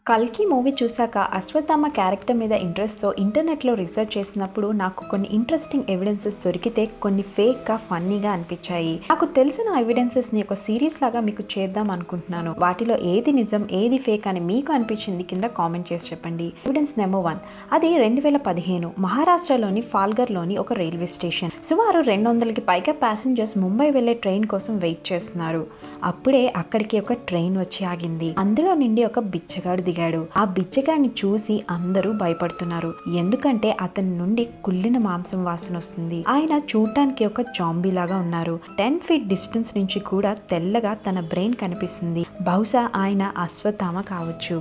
కల్కి మూవీ చూశాక అశ్వత్థామ క్యారెక్టర్ మీద ఇంట్రెస్ట్తో ఇంటర్నెట్లో రీసెర్చ్ చేసినప్పుడు నాకు కొన్ని ఇంట్రెస్టింగ్ ఎవిడెన్సెస్ దొరికితే కొన్ని ఫేక్గా ఫన్నీగా అనిపించాయి. నాకు తెలిసిన ఎవిడెన్సెస్ని ఒక సిరీస్ లాగా మీకు చేద్దాం అనుకుంటున్నాను. వాటిలో ఏది నిజం ఏది ఫేక్ అని మీకు అనిపించింది కింద కామెంట్ చేసి చెప్పండి. ఎవిడెన్స్ నెంబర్ 1, అది 2015 మహారాష్ట్రలోని ఫాల్గర్లోని ఒక రైల్వే స్టేషన్. సుమారు 200కి పైగా ప్యాసింజర్స్ ముంబై వెళ్లే ట్రైన్ కోసం వెయిట్ చేస్తున్నారు. అప్పుడే అక్కడికి ఒక ట్రైన్ వచ్చి ఆగింది. అందులో నుండి ఒక బిచ్చగాడు దిగాడు. ఆ బిచ్చగాడిని చూసి అందరూ భయపడుతున్నారు. ఎందుకంటే అతని నుండి కుళ్ళిన మాంసం వాసన వస్తుంది. ఆయన చూడటానికి ఒక జాంబీ లాగా ఉన్నారు. 10 feet డిస్టెన్స్ నుంచి కూడా తెల్లగా తన బ్రెయిన్ కనిపిస్తుంది. బహుశా ఆయన అశ్వత్థామ కావచ్చు.